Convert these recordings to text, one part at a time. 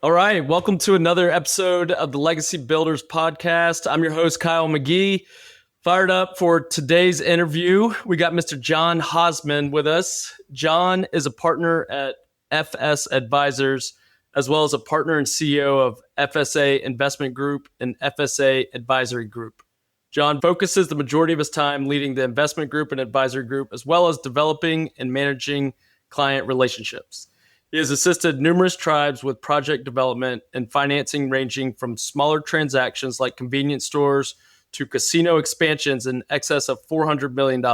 All right, welcome to another episode of the Legacy Builders podcast. I'm your host, Kyle McGee. Fired up for today's interview. We got Mr. John Hosman with us. John is a partner at FS Advisors, as well as a partner and CEO of FSA Investment Group and FSA Advisory Group. John focuses the majority of his time leading the investment group and advisory group, as well as developing and managing client relationships. He has assisted numerous tribes with project development and financing ranging from smaller transactions like convenience stores to casino expansions in excess of $400 million.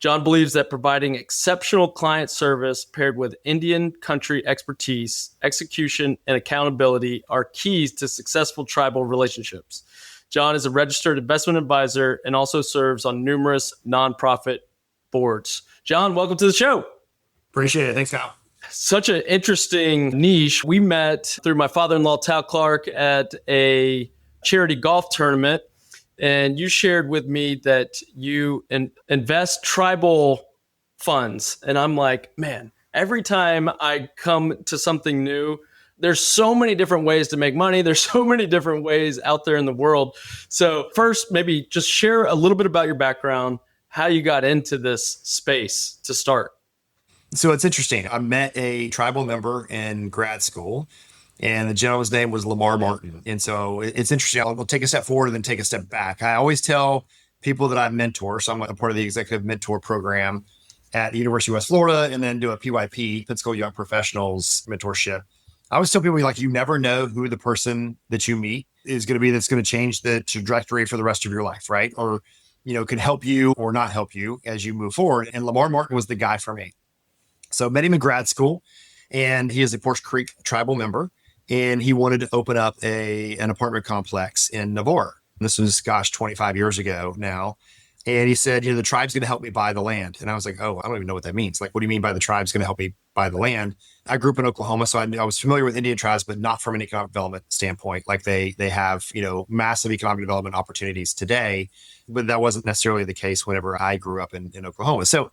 John believes that providing exceptional client service paired with Indian country expertise, execution, and accountability are keys to successful tribal relationships. John is a registered investment advisor and also serves on numerous nonprofit boards. John, welcome to the show. Appreciate it. Thanks, Kyle. Such an interesting niche. We met through my father-in-law, Tal Clark, at a charity golf tournament. And you shared with me that you invest tribal funds. And I'm like, man, every time I come to something new, there's so many different ways to make money. There's so many different ways out there in the world. So first, maybe just share a little bit about your background, how you got into this space to start. So it's interesting. I met a tribal member in grad school, and the gentleman's name was Lamar Martin. And so it's interesting. I'll take a step forward and then take a step back. I always tell people that I mentor, so I'm a part of the executive mentor program at the University of West Florida, and then do a PYP, Pensacola Young Professionals mentorship. I always tell people, like, you never know who the person that you meet is going to be that's going to change the trajectory for the rest of your life, right? Or, can help you or not help you as you move forward. And Lamar Martin was the guy for me. So met him in grad school, and he is a Porsche Creek tribal member, and he wanted to open up an apartment complex in Navarre. This was, 25 years ago now. And he said, the tribe's going to help me buy the land. And I was like, oh, I don't even know what that means. Like, what do you mean by the tribe's going to help me buy the land? I grew up in Oklahoma, so I was familiar with Indian tribes, but not from an economic development standpoint. Like they have, massive economic development opportunities today, but that wasn't necessarily the case whenever I grew up in Oklahoma. So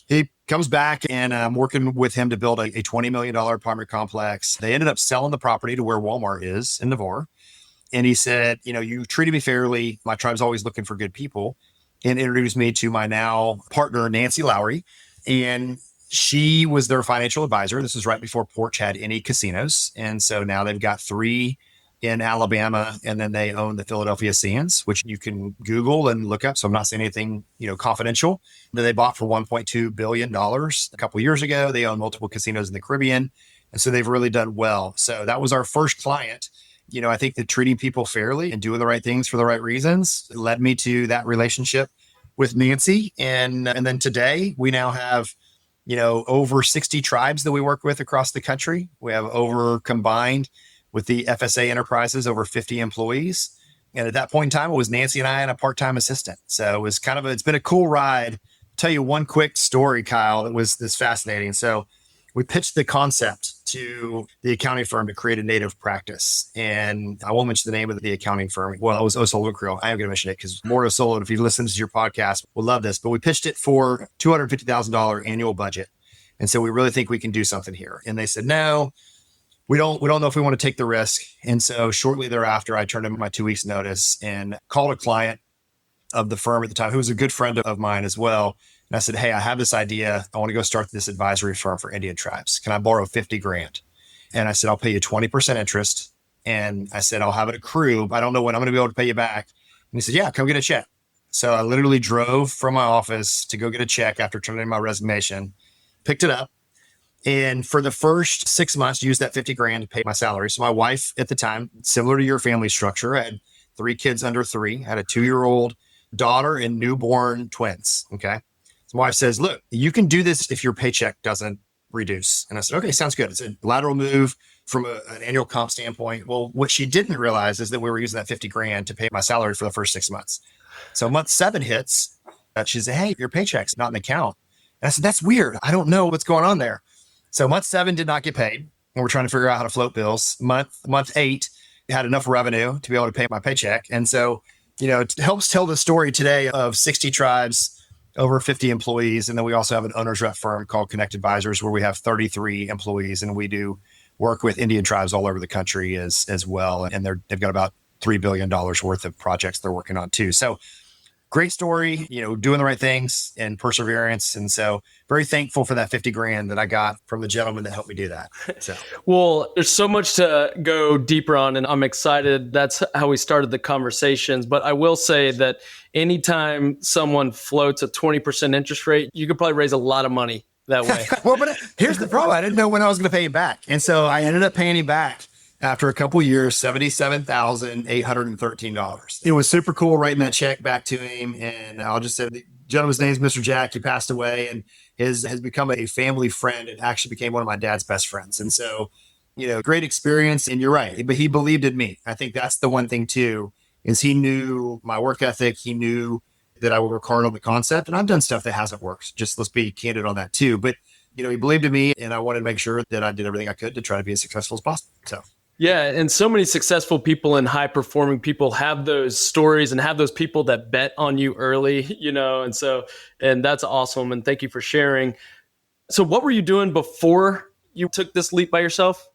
he comes back, and I'm working with him to build a $20 million apartment complex. They ended up selling the property to where Walmart is in Navarre. And he said, you treated me fairly. My tribe's always looking for good people. And introduced me to my now partner, Nancy Lowry. And she was their financial advisor. This was right before Porch had any casinos. And so now they've got 3 in Alabama, and then they own the Philadelphia Sands, which you can Google and look up. So I'm not saying anything, confidential, that they bought for $1.2 billion a couple of years ago. They own multiple casinos in the Caribbean. And so they've really done well. So that was our first client. I think that treating people fairly and doing the right things for the right reasons led me to that relationship with Nancy. And then today we now have, over 60 tribes that we work with across the country. We have over combined with the FSA enterprises, over 50 employees. And at that point in time, it was Nancy and I and a part-time assistant. So it was it's been a cool ride. I'll tell you one quick story, Kyle, that was this fascinating. So we pitched the concept to the accounting firm to create a native practice. And I won't mention the name of the accounting firm. Well, it was O'Sullivan Creel. I am going to mention it because Mort O'Sullivan, if you listen to your podcast, will love this. But we pitched it for $250,000 annual budget. And so we really think we can do something here. And they said, no, we don't know if we want to take the risk. And so shortly thereafter, I turned in my 2 weeks notice and called a client of the firm at the time, who was a good friend of mine as well. And I said, hey, I have this idea. I want to go start this advisory firm for Indian tribes. Can I borrow $50,000? And I said, I'll pay you 20% interest. And I said, I'll have it accrue, but I don't know when I'm going to be able to pay you back. And he said, yeah, come get a check. So I literally drove from my office to go get a check after turning in my resignation, picked it up. And for the first 6 months, used that $50,000 to pay my salary. So my wife at the time, similar to your family structure, I had 3 kids under 3, had a 2-year-old daughter and newborn twins. Okay. So my wife says, look, you can do this if your paycheck doesn't reduce. And I said, okay, sounds good. It's a lateral move from an annual comp standpoint. Well, what she didn't realize is that we were using that $50,000 to pay my salary for the first 6 months. So month 7 hits, she said, hey, your paycheck's not an account. And I said, that's weird. I don't know what's going on there. So month 7 did not get paid. And we're trying to figure out how to float bills. Month 8 had enough revenue to be able to pay my paycheck. And so, it helps tell the story today of 60 tribes, over 50 employees. And then we also have an owner's rep firm called Connect Advisors, where we have 33 employees, and we do work with Indian tribes all over the country as well. And they've got about $3 billion worth of projects they're working on too. So great story, doing the right things and perseverance. And so very thankful for that 50 grand that I got from the gentleman that helped me do that. So, Well, there's so much to go deeper on, and I'm excited. That's how we started the conversations. But I will say that anytime someone floats a 20% interest rate, you could probably raise a lot of money that way. well, but here's the problem. I didn't know when I was going to pay him back. And so I ended up paying him back after a couple of years, $77,813. It was super cool writing that check back to him. And I'll just say the gentleman's name is Mr. Jack. He passed away and has become a family friend and actually became one of my dad's best friends. And so, great experience. And you're right, but he believed in me. I think that's the one thing too, is he knew my work ethic. He knew that I would work hard on the concept. And I've done stuff that hasn't worked. Just let's be candid on that too. But, he believed in me and I wanted to make sure that I did everything I could to try to be as successful as possible. So. Yeah, and so many successful people and high-performing people have those stories and have those people that bet on you early, and that's awesome. And thank you for sharing. So what were you doing before you took this leap by yourself?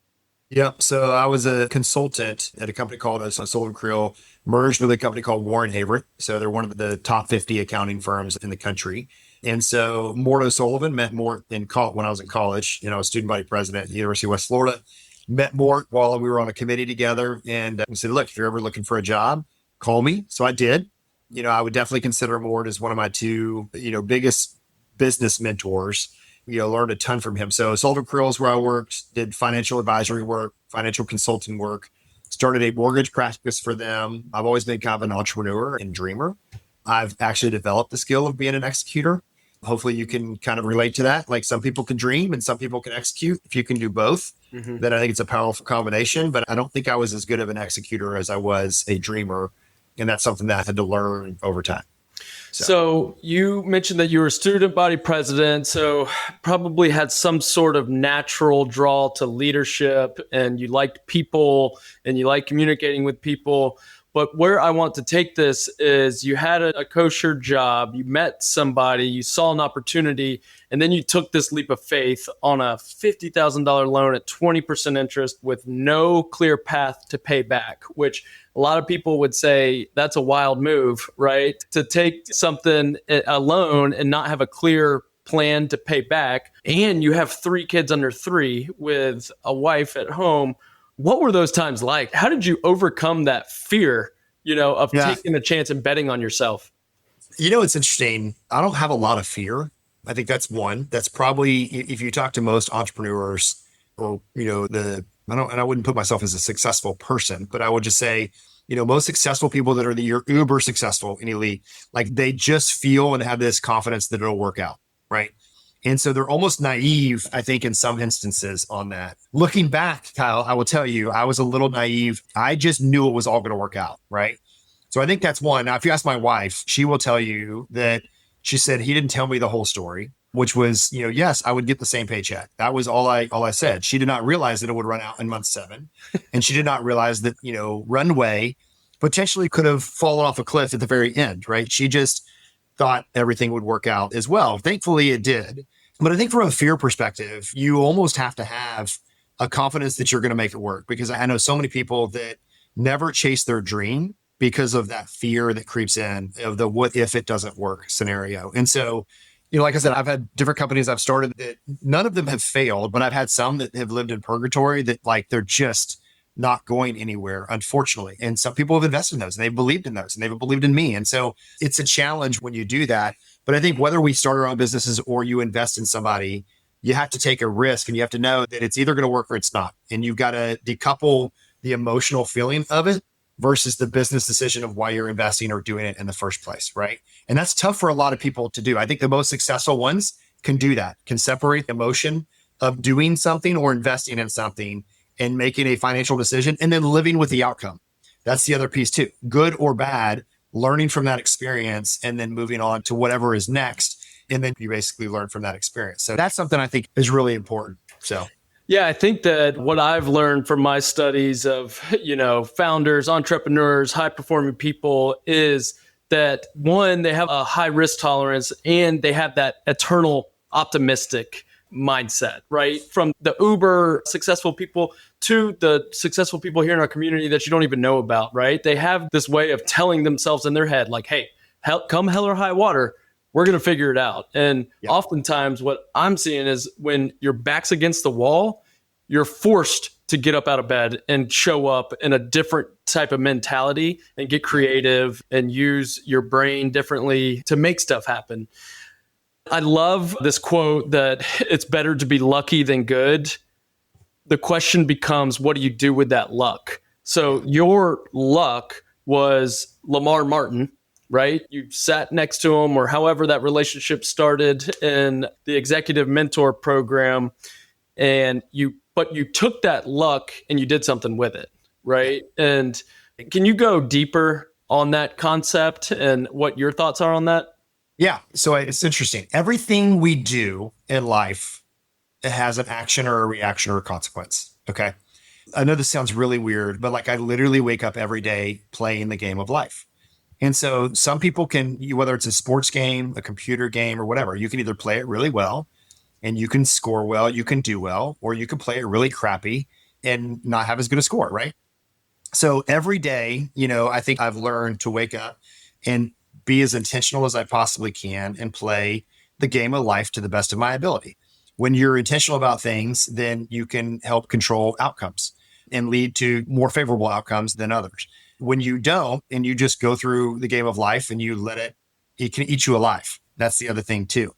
Yep. So I was a consultant at a company called Sullivan Creel, merged with a company called Warren Haverett. So they're one of the top 50 accounting firms in the country. And so Mort O'Sullivan met Mort when I was in college, student body president at the University of West Florida. Met Mort while we were on a committee together and we said, look, if you're ever looking for a job, call me. So I did. I would definitely consider Mort as one of my two, biggest business mentors. Learned a ton from him. So Sullivan Creel is where I worked, did financial advisory work, financial consulting work, started a mortgage practice for them. I've always been kind of an entrepreneur and dreamer. I've actually developed the skill of being an executor. Hopefully you can kind of relate to that. Like some people can dream and some people can execute. If you can do both, then I think it's a powerful combination. But I don't think I was as good of an executor as I was a dreamer. And that's something that I had to learn over time. So you mentioned that you were a student body president, so probably had some sort of natural draw to leadership and you liked people and you like communicating with people. But where I want to take this is you had a kosher job, you met somebody, you saw an opportunity, and then you took this leap of faith on a $50,000 loan at 20% interest with no clear path to pay back, which a lot of people would say that's a wild move, right? To take something, a loan, and not have a clear plan to pay back. And you have 3 kids under 3 with a wife at home. What were those times like? How did you overcome that fear, of taking a chance and betting on yourself? It's interesting. I don't have a lot of fear. I think that's one. That's probably, if you talk to most entrepreneurs or, I wouldn't put myself as a successful person, but I would just say, most successful people that are the uber successful in elite, like they just feel and have this confidence that it'll work out. Right. And so they're almost naive, I think, in some instances on that. Looking back, Kyle, I will tell you, I was a little naive. I just knew it was all going to work out. Right. So I think that's one. Now, if you ask my wife, she will tell you that she said he didn't tell me the whole story, which was, yes, I would get the same paycheck. That was all I said. She did not realize that it would run out in month 7. And she did not realize that, runway potentially could have fallen off a cliff at the very end. Right. She just thought everything would work out as well. Thankfully, it did. But I think from a fear perspective, you almost have to have a confidence that you're going to make it work, because I know so many people that never chase their dream because of that fear that creeps in of the what if it doesn't work scenario. And so, like I said, I've had different companies I've started that none of them have failed, but I've had some that have lived in purgatory that they're just not going anywhere, unfortunately. And some people have invested in those and they've believed in those and they've believed in me. And so it's a challenge when you do that. But I think whether we start our own businesses or you invest in somebody, you have to take a risk and you have to know that it's either going to work or it's not. And you've got to decouple the emotional feeling of it versus the business decision of why you're investing or doing it in the first place, right? And that's tough for a lot of people to do. I think the most successful ones can do that, can separate the emotion of doing something or investing in something and making a financial decision and then living with the outcome. That's the other piece too, good or bad, learning from that experience and then moving on to whatever is next. And then you basically learn from that experience. So that's something I think is really important. So yeah, I think that what I've learned from my studies of, founders, entrepreneurs, high performing people is that one, they have a high risk tolerance and they have that eternal optimistic mindset, right? From the uber successful people to the successful people here in our community that you don't even know about, right? They have this way of telling themselves in their head, like, hey, come hell or high water, we're going to figure it out. And oftentimes what I'm seeing is when your back's against the wall, you're forced to get up out of bed and show up in a different type of mentality and get creative and use your brain differently to make stuff happen. I love this quote that it's better to be lucky than good. The question becomes, what do you do with that luck? So your luck was Lamar Martin, right? You sat next to him, or however that relationship started in the executive mentor program, but you took that luck and you did something with it, right? And can you go deeper on that concept and what your thoughts are on that? Yeah. So it's interesting. Everything we do in life, it has an action or a reaction or a consequence. Okay. I know this sounds really weird, but like I literally wake up every day playing the game of life. And so some people can, whether it's a sports game, a computer game, or whatever, you can either play it really well and you can score well, you can do well, or you can play it really crappy and not have as good a score, right? So every day, I think I've learned to wake up and be as intentional as I possibly can and play the game of life to the best of my ability. When you're intentional about things, then you can help control outcomes and lead to more favorable outcomes than others. When you don't, and you just go through the game of life and you let it can eat you alive. That's the other thing too.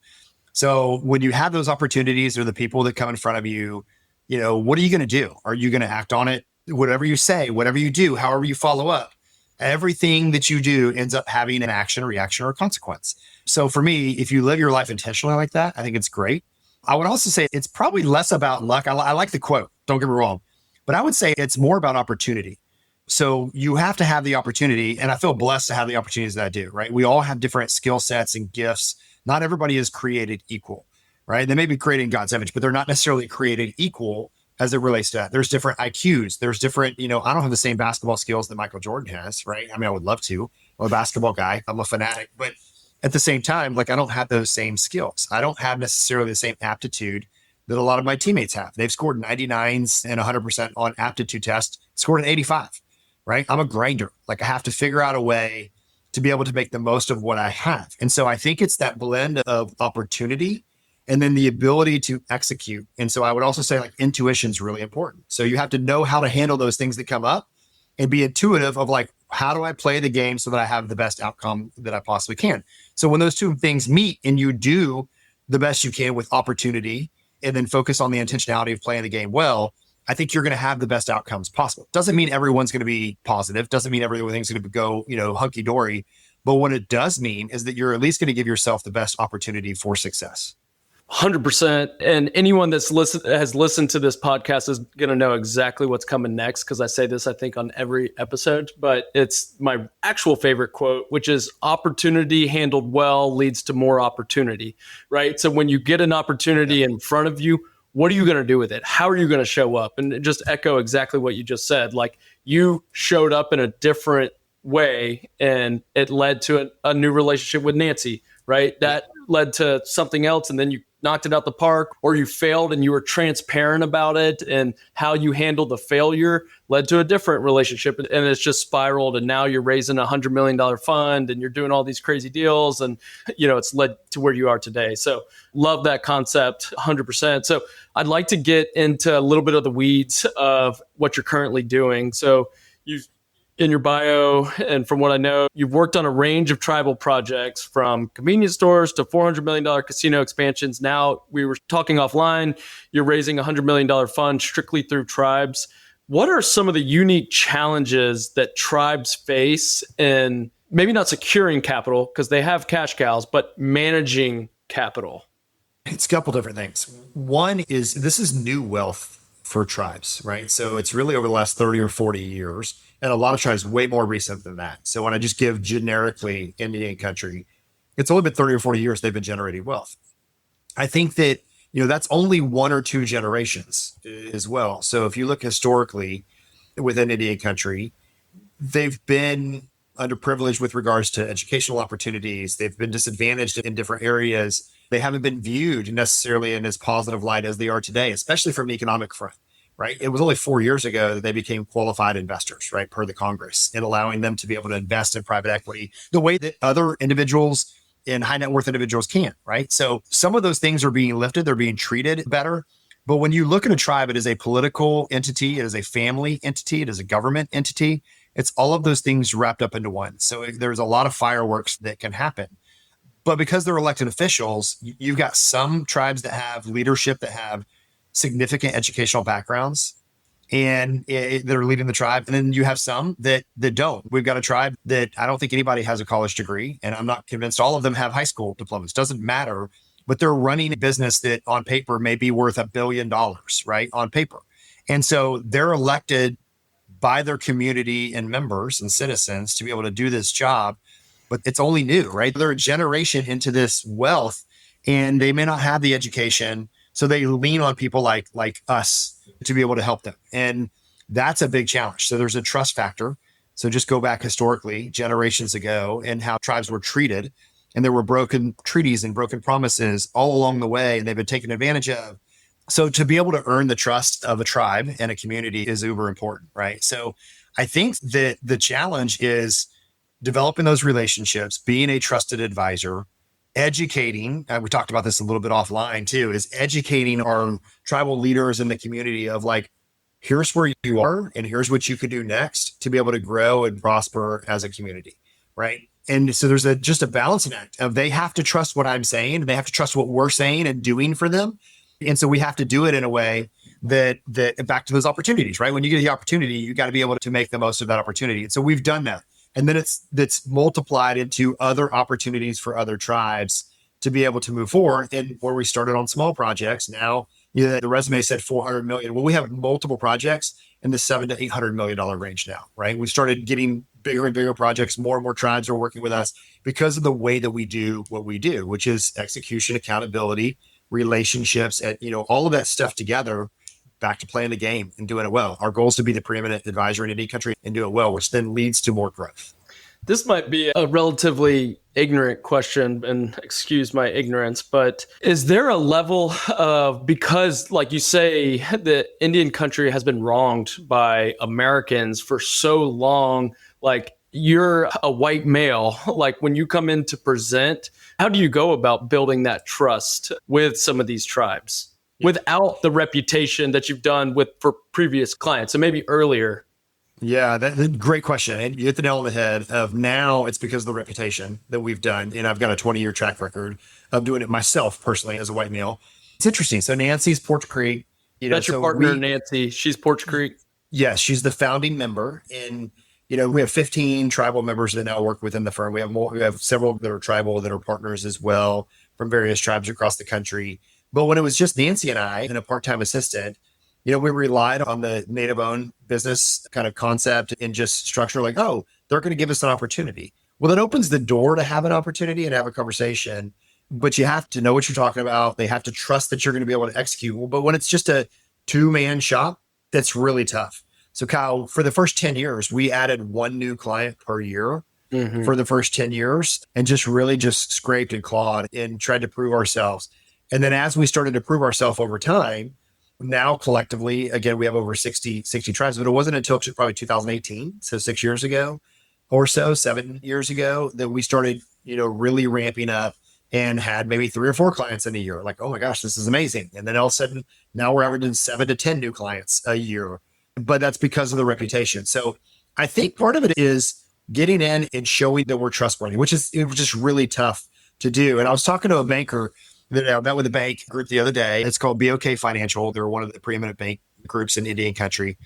So when you have those opportunities or the people that come in front of you, what are you going to do? Are you going to act on it? Whatever you say, whatever you do, however you follow up, everything that you do ends up having an action, reaction, or consequence. So for me, if you live your life intentionally like that, I think it's great. I would also say it's probably less about luck. I like the quote, don't get me wrong, but I would say it's more about opportunity. So you have to have the opportunity, and I feel blessed to have the opportunities that I do, right? We all have different skill sets and gifts. Not everybody is created equal, right? They may be created in God's image, but they're not necessarily created equal as it relates to that. There's different IQs. There's different, I don't have the same basketball skills that Michael Jordan has, right? I mean, I would love to. I'm a basketball guy. I'm a fanatic, but at the same time, like I don't have those same skills. I don't have necessarily the same aptitude that a lot of my teammates have. They've scored 99s and 100% on aptitude tests, scored an 85, right? I'm a grinder. Like I have to figure out a way to be able to make the most of what I have. And so I think it's that blend of opportunity and then the ability to execute. And so I would also say like intuition is really important. So you have to know how to handle those things that come up and be intuitive of like, how do I play the game so that I have the best outcome that I possibly can? So when those two things meet and you do the best you can with opportunity and then focus on the intentionality of playing the game well, I think you're going to have the best outcomes possible. Doesn't mean everyone's going to be positive. Doesn't mean everything's going to go, hunky dory. But what it does mean is that you're at least going to give yourself the best opportunity for success. 100%. And anyone has listened to this podcast is going to know exactly what's coming next, because I say this, I think, on every episode, but it's my actual favorite quote, which is opportunity handled well leads to more opportunity, right? So when you get an opportunity in front of you, what are you going to do with it? How are you going to show up? And just echo exactly what you just said. Like you showed up in a different way and it led to a new relationship with Nancy, right? That led to something else. And then you knocked it out the park, or you failed and you were transparent about it, and how you handled the failure led to a different relationship, and it's just spiraled. And now you're raising $100 million fund and you're doing all these crazy deals, and it's led to where you are today. So love that concept 100%. So I'd like to get into a little bit of the weeds of what you're currently doing. So you've, in your bio, and from what I know, you've worked on a range of tribal projects, from convenience stores to $400 million casino expansions. Now, we were talking offline, you're raising a $100 million fund strictly through tribes. What are some of the unique challenges that tribes face in maybe not securing capital, because they have cash cows, but managing capital? It's a couple different things. One is this is new wealth for tribes, right? So it's really over the last 30 or 40 years. And a lot of tribes way more recent than that. So when I just give generically Indian country, it's only been 30 or 40 years they've been generating wealth. I think that, that's only one or two generations as well. So if you look historically within Indian country, they've been underprivileged with regards to educational opportunities. They've been disadvantaged in different areas. they haven't been viewed necessarily in as positive light as they are today, especially from an economic front, right? It was only 4 years ago that they became qualified investors, right, per the Congress, and allowing them to be able to invest in private equity the way that other individuals and high net worth individuals can, right? So some of those things are being lifted, they're being treated better. But when you look at a tribe, it is a political entity, it is a family entity, it is a government entity. It's all of those things wrapped up into one. So there's a lot of fireworks that can happen. But because they're elected officials, you've got some tribes that have leadership that have significant educational backgrounds and they're leading the tribe. And then you have some that don't. We've got a tribe that I don't think anybody has a college degree, and I'm not convinced all of them have high school diplomas. Doesn't matter, but they're running a business that on paper may be worth $1 billion, right? On paper. And so they're elected by their community and members and citizens to be able to do this job, but it's only new, right? They're a generation into this wealth and they may not have the education. So they lean on people like us to be able to help them. And that's a big challenge. So there's a trust factor. So just go back historically, generations ago, and how tribes were treated. And there were broken treaties and broken promises all along the way, and they've been taken advantage of. So to be able to earn the trust of a tribe and a community is uber important, right? So I think that the challenge is developing those relationships, being a trusted advisor, educating, and we talked about this a little bit offline too, is educating our tribal leaders in the community of like, here's where you are and here's what you could do next to be able to grow and prosper as a community, right? And so there's just a balancing act of they have to trust what I'm saying, and they have to trust what we're saying and doing for them. And so we have to do it in a way that back to those opportunities, right? When you get the opportunity, you got to be able to make the most of that opportunity. And so we've done that. And then that's multiplied into other opportunities for other tribes to be able to move forward. And where we started on small projects, now the resume said 400 million. Well, we have multiple projects in the $700 to $800 million range now, right? We started getting bigger and bigger projects. More and more tribes are working with us because of the way that we do what we do, which is execution, accountability, relationships, and all of that stuff together. Back to playing the game and doing it well. Our goal is to be the preeminent advisor in any country and do it well, which then leads to more growth. This might be a relatively ignorant question, and excuse my ignorance, but is there a level of, because like you say, the Indian country has been wronged by Americans for so long, like you're a white male, like when you come in to present, how do you go about building that trust with some of these tribes? Without the reputation that you've done for previous clients, and maybe earlier? Yeah, that's a great question. And you hit the nail on the head of now it's because of the reputation that we've done. And I've got a 20-year track record of doing it myself personally as a white male. It's interesting. So Nancy's Porch Creek. That's your partner, Nancy. She's Porch Creek. Yes, she's the founding member. And, we have 15 tribal members that now work within the firm. We have several that are tribal that are partners as well from various tribes across the country. But when it was just Nancy and I and a part-time assistant, we relied on the native-owned business kind of concept and just structure like, oh, they're going to give us an opportunity. Well, that opens the door to have an opportunity and have a conversation, but you have to know what you're talking about. They have to trust that you're going to be able to execute. But when it's just a two-man shop, that's really tough. So Kyle, for the first 10 years, we added one new client per year for the first 10 years and just scraped and clawed and tried to prove ourselves. And then as we started to prove ourselves over time, now collectively, again, we have over 60 tribes, but it wasn't until probably 2018, so 6 years ago or so, 7 years ago, that we started, really ramping up and had maybe 3 or 4 clients in a year. Like, oh my gosh, this is amazing. And then all of a sudden, now we're averaging 7 to 10 new clients a year, but that's because of the reputation. So I think part of it is getting in and showing that we're trustworthy, which is just really tough to do. And I was talking to a banker that I met with a bank group the other day. It's called BOK Financial. They're one of the preeminent bank groups in Indian country.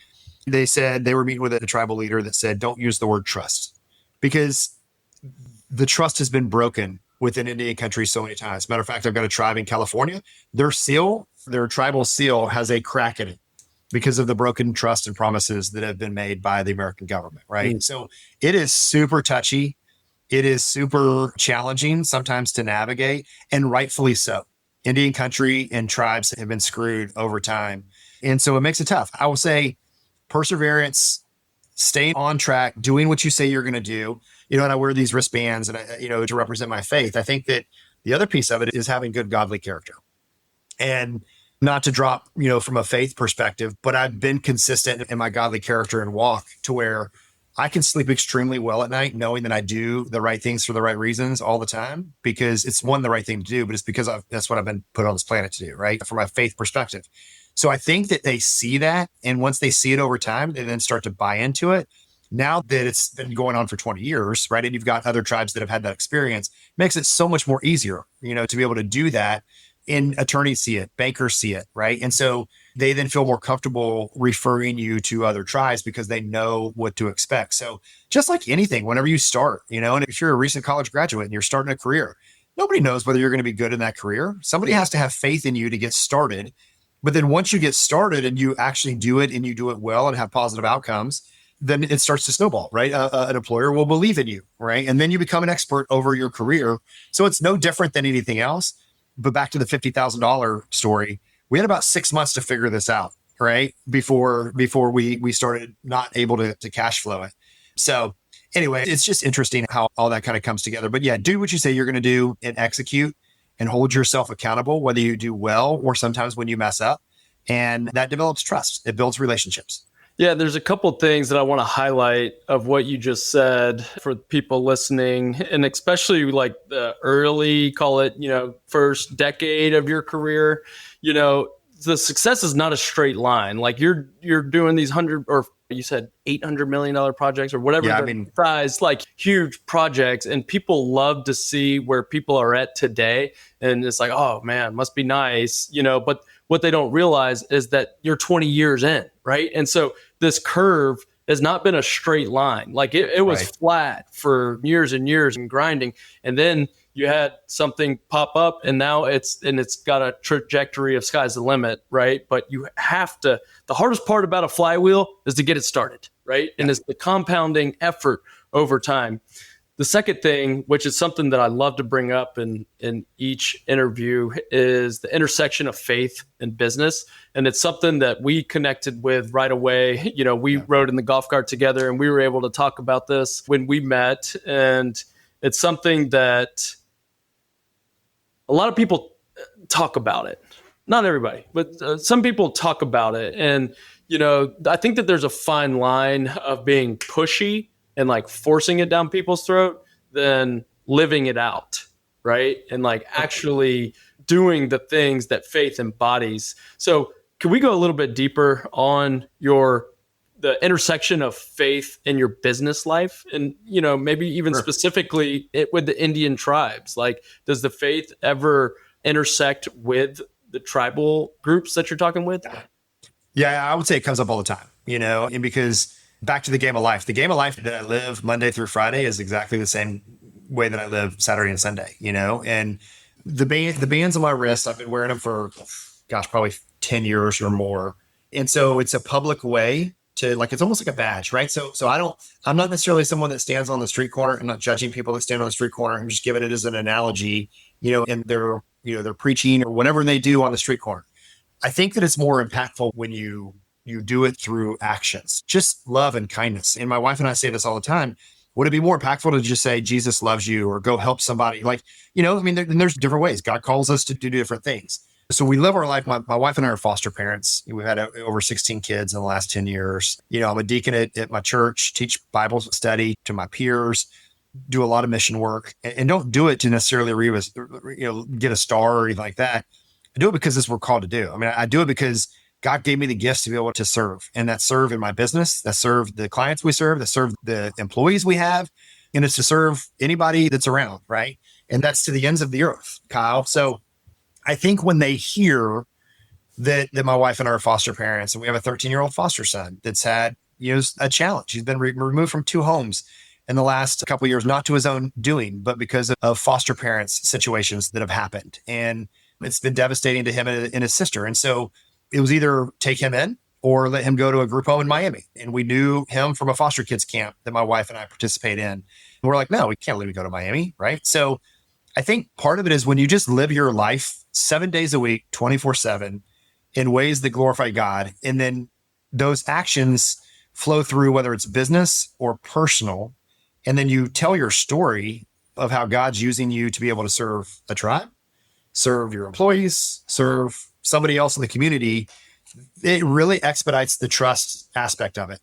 They said they were meeting with a tribal leader that said, don't use the word trust because the trust has been broken within Indian country so many times. Matter of fact, I've got a tribe in California. Their tribal seal has a crack in it because of the broken trust and promises that have been made by the American government, right? So it is super touchy. It is super challenging sometimes to navigate, and rightfully so. Indian country and tribes have been screwed over time. And so it makes it tough. I will say perseverance, staying on track, doing what you say you're going to do. And I wear these wristbands and to represent my faith. I think that The other piece of it is having good godly character. And not to drop, from a faith perspective, but I've been consistent in my godly character and walk to where I can sleep extremely well at night, knowing that I do the right things for the right reasons all the time, because it's the right thing to do, but it's because that's what I've been put on this planet to do, right? From a faith perspective. So I think that they see that. And once they see it over time, they then start to buy into it. Now that it's been going on for 20 years, right? And you've got other tribes that have had that experience, makes it so much more easier, to be able to do that. And attorneys see it, bankers see it, right? And so they then feel more comfortable referring you to other tribes because they know what to expect. So just like anything, whenever you start, and if you're a recent college graduate and you're starting a career, nobody knows whether you're going to be good in that career. Somebody has to have faith in you to get started. But then once you get started and you actually do it and you do it well and have positive outcomes, then it starts to snowball, right? An employer will believe in you, right? And then you become an expert over your career. So it's no different than anything else. But back to the $50,000 story, we had about 6 months to figure this out, right? Before we started not able to cash flow it. So anyway, it's just interesting how all that kind of comes together. But yeah, do what you say you're going to do and execute and hold yourself accountable, whether you do well or sometimes when you mess up. And that develops trust. It builds relationships. Yeah, there's a couple things that I want to highlight of what you just said for people listening, and especially like the early, call it, first decade of your career. The success is not a straight line. Like you're doing these 100 or you said $800 million projects or whatever size, like huge projects, and people love to see where people are at today. And it's like, oh man, must be nice, but what they don't realize is that you're 20 years in, right? And so this curve has not been a straight line. Like it was flat for years and years and grinding. And then you had something pop up and now it's got a trajectory of sky's the limit, right? But you have to, the hardest part about a flywheel is to get it started, right? And it's the compounding effort over time. The second thing, which is something that I love to bring up in each interview, is the intersection of faith and business. And it's something that we connected with right away. We rode in the golf cart together and we were able to talk about this when we met. And it's something that a lot of people talk about it. Not everybody, but some people talk about it. And, I think that there's a fine line of being pushy and like forcing it down people's throat than living it out, right? And like actually doing the things that faith embodies. So can we go a little bit deeper on the intersection of faith in your business life? And, maybe even specifically with the Indian tribes, like does the faith ever intersect with the tribal groups that you're talking with? Yeah, I would say it comes up all the time, and because back to the game of life that I live Monday through Friday is exactly the same way that I live Saturday and Sunday, and the bands on my wrist, I've been wearing them for, probably 10 years or more. And so it's a public way to it's almost like a badge, right? So I'm not necessarily someone that stands on the street corner. I'm not judging people that stand on the street corner. I'm just giving it as an analogy, and they're preaching or whatever they do on the street corner. I think that it's more impactful when you do it through actions, just love and kindness. And my wife and I say this all the time. Would it be more impactful to just say Jesus loves you or go help somebody? There's different ways. God calls us to do different things. So we live our life. My wife and I are foster parents. We've had over 16 kids in the last 10 years. I'm a deacon at my church, teach Bible study to my peers, do a lot of mission work, and don't do it to necessarily get a star or anything like that. I do it because it's what we're called to do. I do it because God gave me the gifts to be able to serve, and that serve in my business, that serve the clients we serve, that serve the employees we have, and it's to serve anybody that's around, right? And that's to the ends of the earth, Kyle. So I think when they hear that my wife and I are foster parents, and we have a 13-year-old foster son that's had a challenge. He's been removed from 2 homes in the last couple of years, not to his own doing, but because of foster parents situations that have happened, and it's been devastating to him and his sister. And so it was either take him in or let him go to a group home in Miami. And we knew him from a foster kids camp that my wife and I participate in. And we're like, no, we can't let him go to Miami, right? So I think part of it is when you just live your life 7 days a week, 24/7 in ways that glorify God. And then those actions flow through, whether it's business or personal. And then you tell your story of how God's using you to be able to serve a tribe, serve your employees, serve somebody else in the community, it really expedites the trust aspect of it.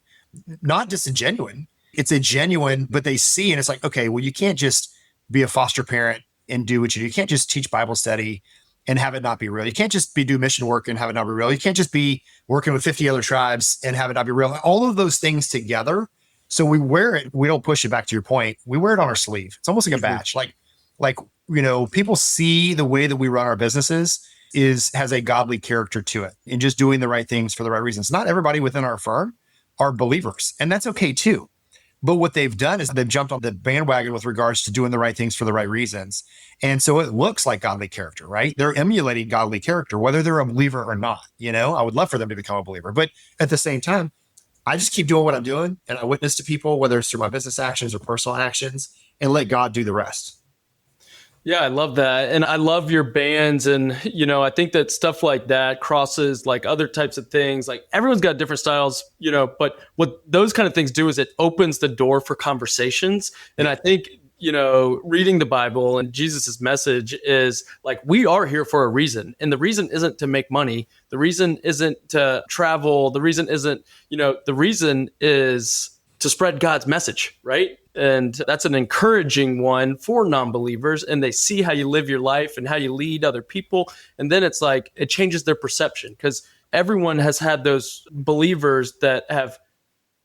Not just a genuine, it's a genuine, but they see, and it's like, okay, well, you can't just be a foster parent and do what you do. You can't just teach Bible study and have it not be real. You can't just do mission work and have it not be real. You can't just be working with 50 other tribes and have it not be real. All of those things together. So we wear it. We don't push it, back to your point. We wear it on our sleeve. It's almost like a badge. Like, people see the way that we run our businesses has a godly character to it, and just doing the right things for the right reasons. Not everybody within our firm are believers, and that's okay too. But what they've done is they've jumped on the bandwagon with regards to doing the right things for the right reasons. And so it looks like godly character, right? They're emulating godly character, whether they're a believer or not. I would love for them to become a believer. But at the same time, I just keep doing what I'm doing, and I witness to people, whether it's through my business actions or personal actions, and let God do the rest. Yeah, I love that. And I love your bands. And, I think that stuff like that crosses like other types of things. Like everyone's got different styles, but what those kind of things do is it opens the door for conversations. And I think, reading the Bible and Jesus's message is like, we are here for a reason. And the reason isn't to make money. The reason isn't to travel. The reason isn't, the reason is to spread God's message, right? And that's an encouraging one for non-believers. And they see how you live your life and how you lead other people. And then it's like, it changes their perception, because everyone has had those believers that have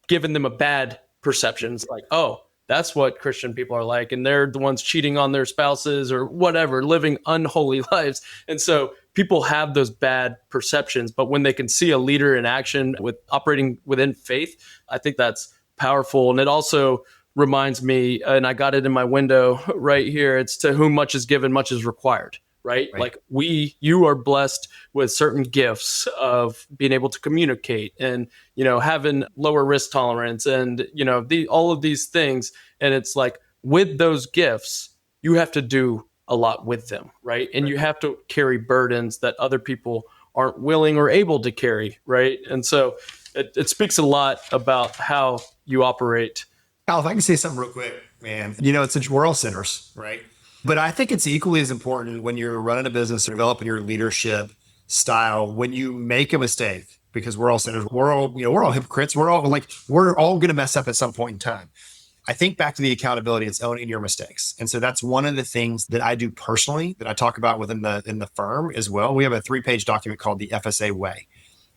given them a bad perception. It's like, oh, that's what Christian people are like. And they're the ones cheating on their spouses or whatever, living unholy lives. And so people have those bad perceptions. But when they can see a leader in action with operating within faith, I think that's powerful. And it also reminds me, and I got it in my window right here, it's to whom much is given, much is required, right? Like you are blessed with certain gifts of being able to communicate and, having lower risk tolerance and, all of these things. And it's like, with those gifts, you have to do a lot with them, right? And you have to carry burdens that other people aren't willing or able to carry, right? And so it speaks a lot about how you operate. Kyle, if I can say something real quick, man, we're all sinners, right? But I think it's equally as important when you're running a business or developing your leadership style, when you make a mistake, because we're all sinners, we're all hypocrites. We're all going to mess up at some point in time. I think back to the accountability, it's owning your mistakes. And so that's one of the things that I do personally that I talk about in the firm as well. We have a 3-page document called the FSA Way,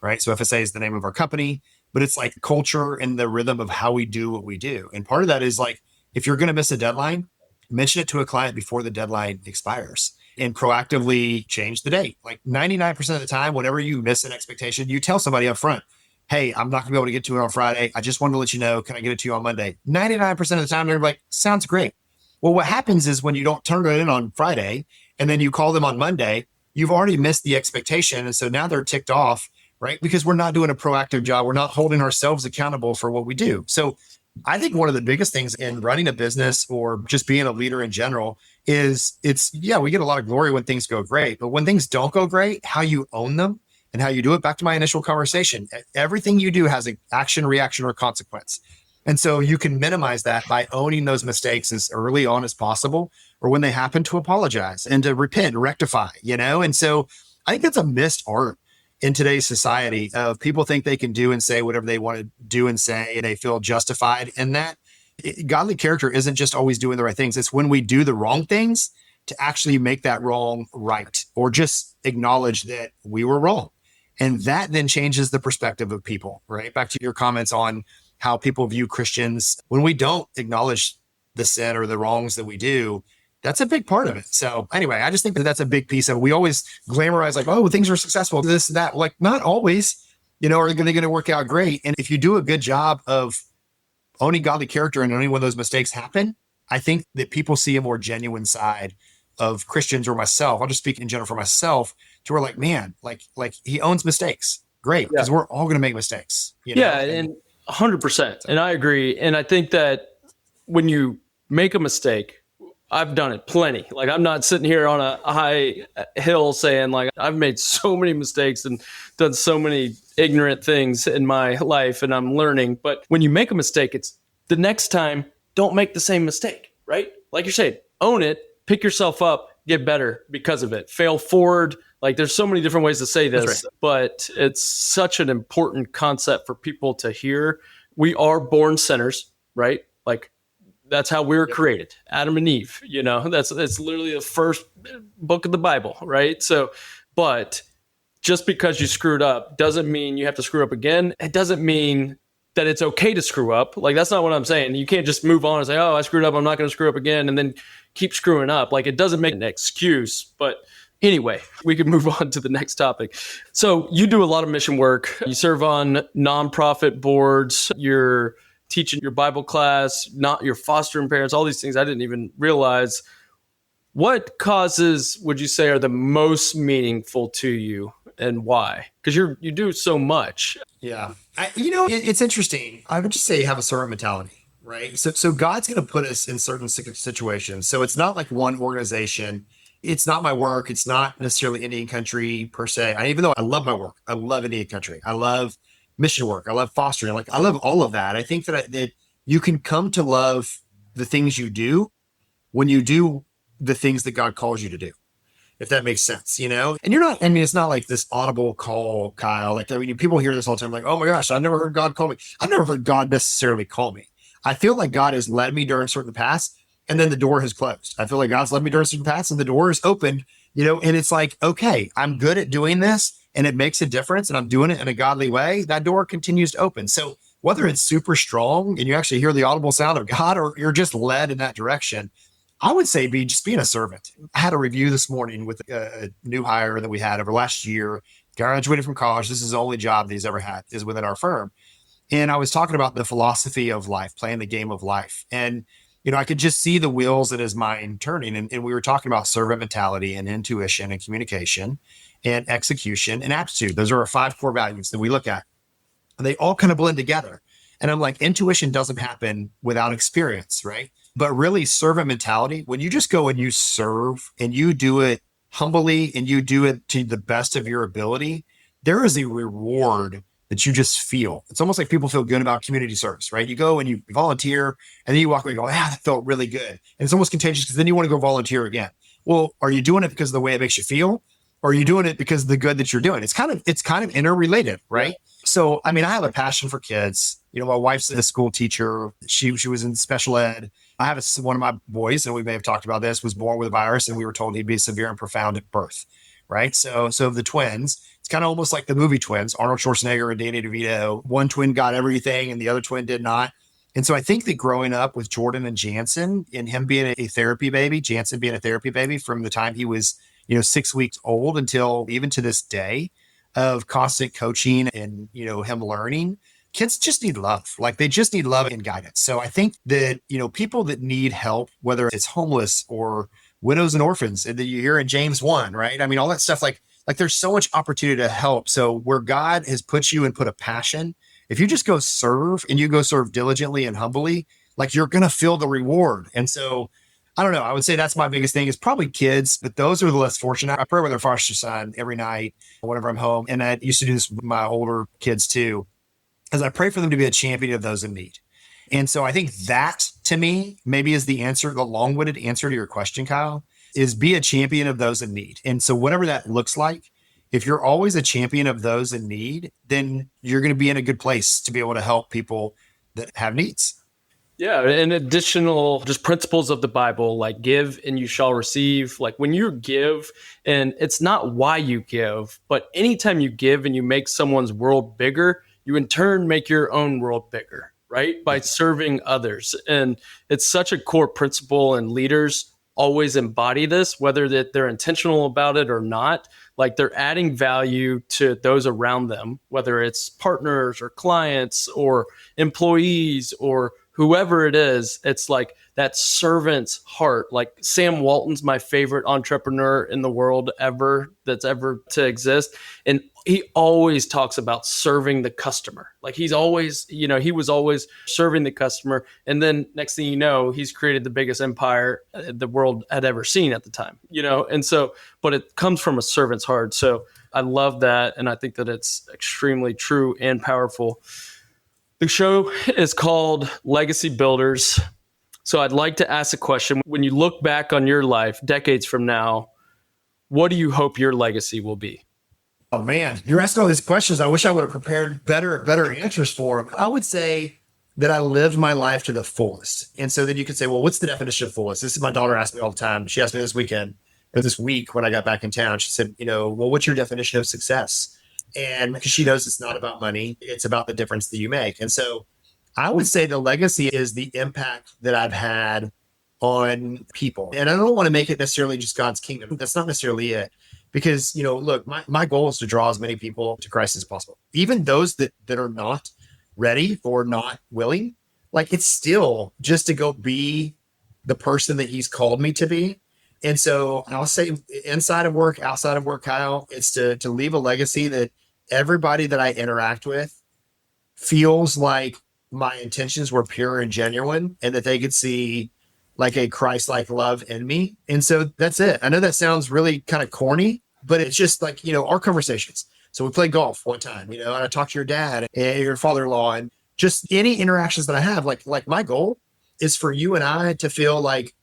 right? So FSA is the name of our company, but it's like culture and the rhythm of how we do what we do. And part of that is like, if you're going to miss a deadline, mention it to a client before the deadline expires and proactively change the date. Like 99% of the time, whenever you miss an expectation, you tell somebody up front, hey, I'm not gonna be able to get to it on Friday. I just wanted to let you know, can I get it to you on Monday? 99% of the time, they're like, sounds great. Well, what happens is when you don't turn it in on Friday and then you call them on Monday, you've already missed the expectation. And so now they're ticked off, right? Because we're not doing a proactive job. We're not holding ourselves accountable for what we do. So I think one of the biggest things in running a business or just being a leader in general is we get a lot of glory when things go great, but when things don't go great, how you own them and how you do it. Back to my initial conversation, everything you do has an action, reaction, or consequence. And so you can minimize that by owning those mistakes as early on as possible, or when they happen, to apologize and to repent, rectify, And so I think that's a missed art in today's society of people think they can do and say whatever they want to do and say, and they feel justified in that. Godly character isn't just always doing the right things. It's when we do the wrong things to actually make that wrong right, or just acknowledge that we were wrong. And that then changes the perspective of people, right? Back to your comments on how people view Christians. When we don't acknowledge the sin or the wrongs that we do, that's a big part of it. So anyway, I just think that that's a big piece of it. We always glamorize like, oh, things are successful, this, that. Like, not always, are they going to work out great? And if you do a good job of owning godly character and owning when those mistakes happen, I think that people see a more genuine side of Christians, or myself. I'll just speak in general for myself, to where like, man, like he owns mistakes. Great. Because we're all going to make mistakes. Yeah. And 100%. And I agree. And I think that when you make a mistake, I've done it plenty. Like, I'm not sitting here on a high hill saying like, I've made so many mistakes and done so many ignorant things in my life and I'm learning. But when you make a mistake, it's the next time, don't make the same mistake, right? Like you're saying, own it, pick yourself up, get better because of it, fail forward. Like there's so many different ways to say That's this, right. but it's such an important concept for people to hear. We are born sinners, right? Like that's how we were Yep. created, Adam and Eve. That's literally the first book of the Bible, right? So, but just because you screwed up doesn't mean you have to screw up again. It doesn't mean that it's okay to screw up. Like that's not what I'm saying. You can't just move on and say, "Oh, I screwed up. I'm not going to screw up again," and then keep screwing up. Like it doesn't make an excuse. But anyway, we can move on to the next topic. So you do a lot of mission work. You serve on nonprofit boards. You're teaching your Bible class, not your fostering parents, all these things I didn't even realize. What causes would you say are the most meaningful to you and why? Because you do so much. Yeah. It's interesting. I would just say have a servant mentality, right? So God's going to put us in certain situations. So it's not like one organization. It's not my work. It's not necessarily Indian country per se. Even though I love my work, I love Indian country. I love mission work. I love fostering. Like I love all of that. I think that you can come to love the things you do when you do the things that God calls you to do, if that makes sense, And you're not, it's not like this audible call, Kyle. Like, people hear this all the time, like, oh my gosh, I've never heard God call me. I've never heard God necessarily call me. I feel like God has led me during certain paths and then the door has closed. I feel like God's led me during certain paths and the door is opened, and it's like, okay, I'm good at doing this and it makes a difference and I'm doing it in a godly way. That door continues to open. So whether it's super strong and you actually hear the audible sound of God or you're just led in that direction, I would say just being a servant. I had a review this morning with a new hire that we had over last year. Graduated from college. This is the only job that he's ever had is within our firm. And I was talking about the philosophy of life, playing the game of life. And, I could just see the wheels in his mind turning. And we were talking about servant mentality and intuition and communication and execution and aptitude. Those are our 5 core values that we look at. And they all kind of blend together. And I'm like, intuition doesn't happen without experience, right? But really servant mentality, when you just go and you serve and you do it humbly and you do it to the best of your ability, there is a reward that you just feel. It's almost like people feel good about community service, right? You go and you volunteer and then you walk away and go, that felt really good. And it's almost contagious because then you want to go volunteer again. Well, are you doing it because of the way it makes you feel? Or are you doing it because of the good that you're doing? It's kind of interrelated, right? So, I have a passion for kids. My wife's a school teacher. She was in special ed. I have one of my boys, and we may have talked about this, was born with a virus, and we were told he'd be severe and profound at birth, right? So the twins, it's kind of almost like the movie Twins, Arnold Schwarzenegger and Danny DeVito. One twin got everything, and the other twin did not. And so I think that growing up with Jordan and Jansen, and him being a therapy baby, Jansen being a therapy baby from the time he was 6 weeks old until even to this day, of constant coaching and, him learning, kids just need love. Like they just need love and guidance. So I think that, people that need help, whether it's homeless or widows and orphans, and that you hear in James 1, right? All that stuff, like there's so much opportunity to help. So where God has put you and put a passion, if you just go serve and you go serve diligently and humbly, like you're going to feel the reward. And so I don't know. I would say that's my biggest thing is probably kids, but those are the less fortunate. I pray with our foster son every night whenever I'm home. And I used to do this with my older kids too, as I pray for them to be a champion of those in need. And so I think that to me, maybe is the answer, the long-winded answer to your question, Kyle, is be a champion of those in need. And so whatever that looks like, if you're always a champion of those in need, then you're going to be in a good place to be able to help people that have needs. Yeah, and additional just principles of the Bible, like give and you shall receive. Like when you give, and it's not why you give, but anytime you give and you make someone's world bigger, you in turn make your own world bigger, right? By serving others. And it's such a core principle, and leaders always embody this, whether that they're intentional about it or not. Like they're adding value to those around them, whether it's partners or clients or employees or whoever it is. It's like that servant's heart. Like Sam Walton's my favorite entrepreneur in the world ever that's ever to exist. And he always talks about serving the customer. Like he's always, he was always serving the customer. And then next thing you know, he's created the biggest empire the world had ever seen at the time, And so, but it comes from a servant's heart. So I love that. And I think that it's extremely true and powerful. The show is called Legacy Builders. So I'd like to ask a question. When you look back on your life decades from now, what do you hope your legacy will be? Oh man, you're asking all these questions. I wish I would have prepared better answers for them. I would say that I lived my life to the fullest. And so then you could say, well, what's the definition of fullest? This is my daughter asks me all the time. She asked me this weekend, or this week when I got back in town. She said, well, what's your definition of success? And because she knows it's not about money, it's about the difference that you make. And so I would say the legacy is the impact that I've had on people. And I don't want to make it necessarily just God's kingdom. That's not necessarily it. Because, look, my goal is to draw as many people to Christ as possible. Even those that are not ready or not willing, like it's still just to go be the person that he's called me to be. And so I'll say inside of work, outside of work, Kyle, it's to leave a legacy that everybody that I interact with feels like my intentions were pure and genuine and that they could see like a Christ-like love in me. And so that's it. I know that sounds really kind of corny, but it's just like, our conversations. So we played golf one time, and I talked to your dad and your father-in-law and just any interactions that I have, like my goal is for you and I to feel like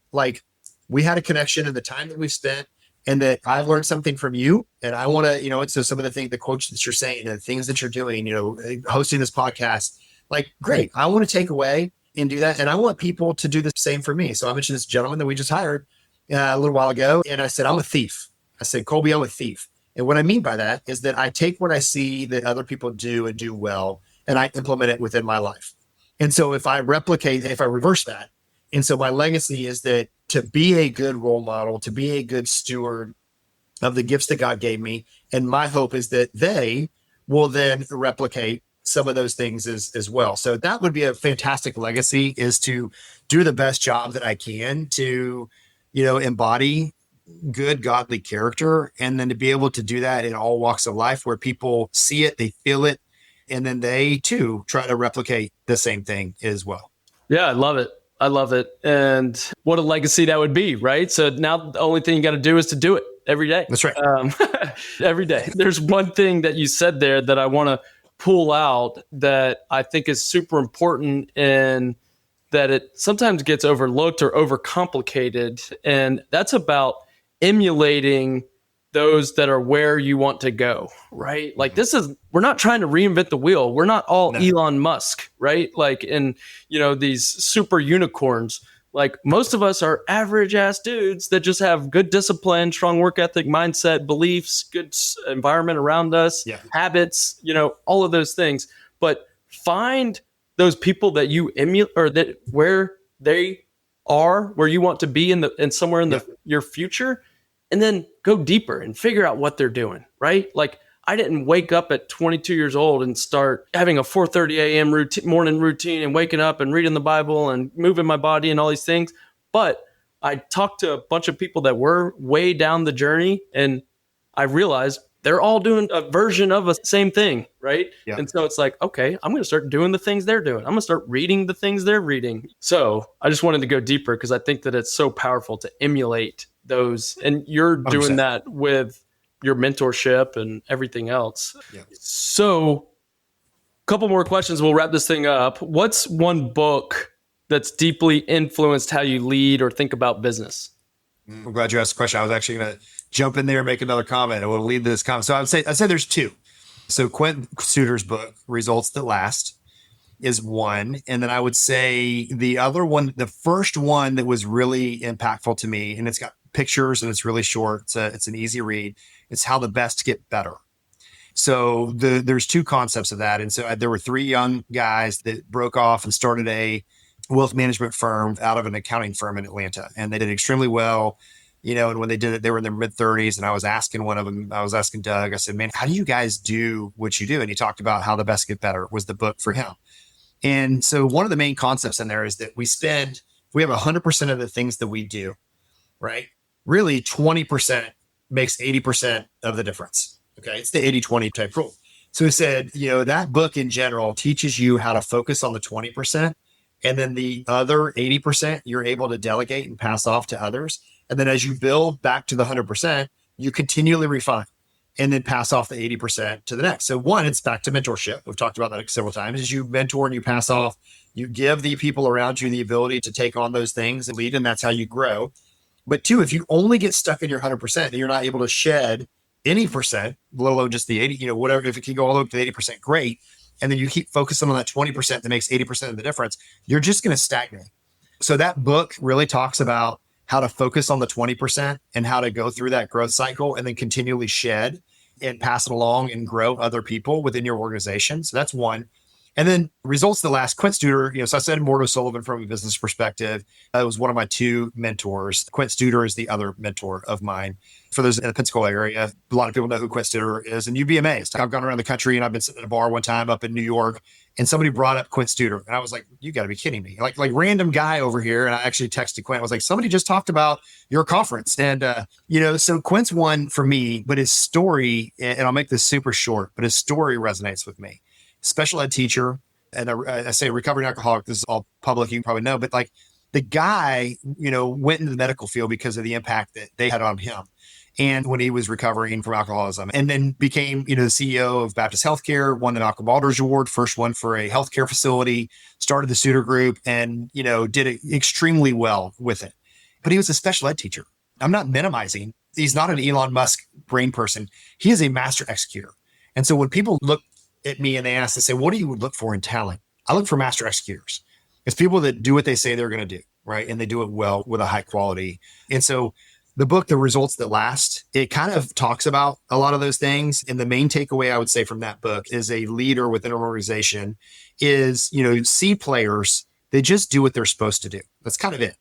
we had a connection in the time that we've spent and that I've learned something from you. And I want to, and so some of the quotes that you're saying and the things that you're doing, hosting this podcast, like, great. I want to take away and do that. And I want people to do the same for me. So I mentioned this gentleman that we just hired a little while ago. And I said, I'm a thief. I said, Colby, I'm a thief. And what I mean by that is that I take what I see that other people do and do well, and I implement it within my life. And so if I reverse that, and so my legacy is that to be a good role model, to be a good steward of the gifts that God gave me. And my hope is that they will then replicate some of those things as well. So that would be a fantastic legacy, is to do the best job that I can to, embody good godly character, and then to be able to do that in all walks of life where people see it, they feel it, and then they too try to replicate the same thing as well. Yeah, I love it. I love it. And what a legacy that would be, right? So now the only thing you got to do is to do it every day. That's right. Every day. There's one thing that you said there that I want to pull out that I think is super important, and that it sometimes gets overlooked or overcomplicated. And that's about emulating those that are where you want to go, right? Like we're not trying to reinvent the wheel. We're not all Elon Musk, right? Like in, these super unicorns. Like most of us are average ass dudes that just have good discipline, strong work ethic, mindset, beliefs, good environment around us, habits, all of those things. But find those people that you emulate, or that where they are, where you want to be in somewhere in your future, and then go deeper and figure out what they're doing, right? Like I didn't wake up at 22 years old and start having a 4:30 a.m. morning routine and waking up and reading the Bible and moving my body and all these things. But I talked to a bunch of people that were way down the journey, and I realized they're all doing a version of a same thing, right? Yeah. And so it's like, okay, I'm going to start doing the things they're doing. I'm going to start reading the things they're reading. So I just wanted to go deeper because I think that it's so powerful to emulate those. And you're doing 100%. That with your mentorship and everything else. Yeah. So a couple more questions. We'll wrap this thing up. What's one book that's deeply influenced how you lead or think about business? I'm glad you asked the question. I was actually going to jump in there and make another comment. I will lead this comment. So I'd say there's two. So Quentin Suter's book, Results That Last, is one. And then I would say the other one, the first one that was really impactful to me, and it's got pictures and it's really short. It's an easy read. It's How the Best Get Better. So there's two concepts of that. And so there were three young guys that broke off and started a wealth management firm out of an accounting firm in Atlanta. And they did extremely well, and when they did it, they were in their mid 30s. And I was asking one of them, Doug, I said, man, how do you guys do what you do? And he talked about How the Best Get Better was the book for him. And so one of the main concepts in there is that we have 100% of the things that we do, right? Really 20% makes 80% of the difference. Okay. It's the 80-20 type rule. So he said, that book in general teaches you how to focus on the 20%. And then the other 80%, you're able to delegate and pass off to others. And then as you build back to the 100%, you continually refine and then pass off the 80% to the next. So one, it's back to mentorship. We've talked about that several times. As you mentor and you pass off You give the people around you the ability to take on those things and lead, and that's how you grow. But two, if you only get stuck in your 100% and you're not able to shed any percent, let alone just the 80, whatever, if it can go all the way up to 80%, great. And then you keep focusing on that 20% that makes 80% of the difference, you're just going to stagnate. So that book really talks about how to focus on the 20% and how to go through that growth cycle and then continually shed and pass it along and grow other people within your organization. So that's one. And then results that last, Quint Studer, so I said Mordo Sullivan from a business perspective. It was one of my two mentors. Quint Studer is the other mentor of mine. For those in the Pensacola area, a lot of people know who Quint Studer is, and you'd be amazed. I've gone around the country and I've been sitting at a bar one time up in New York, and somebody brought up Quint Studer. And I was like, you got to be kidding me. Like random guy over here. And I actually texted Quint. I was like, somebody just talked about your conference. And, so Quint's one for me, but his story, and I'll make this super short, but his story resonates with me. Special ed teacher, and I say recovering alcoholic, this is all public, you probably know, but like the guy, went into the medical field because of the impact that they had on him. And when he was recovering from alcoholism, and then became, the CEO of Baptist Healthcare, won the Malcolm Baldrige Award, first one for a healthcare facility, started the Suter Group, and, did it extremely well with it. But he was a special ed teacher. I'm not minimizing. He's not an Elon Musk brain person. He is a master executor. And so when people look at me and they ask, they say, what do you look for in talent? I look for master executors. It's people that do what they say they're going to do, right? And they do it well with a high quality. And so the book, The Results That Last, it kind of talks about a lot of those things. And the main takeaway I would say from that book is a leader within an organization is, C players, they just do what they're supposed to do. That's kind of it.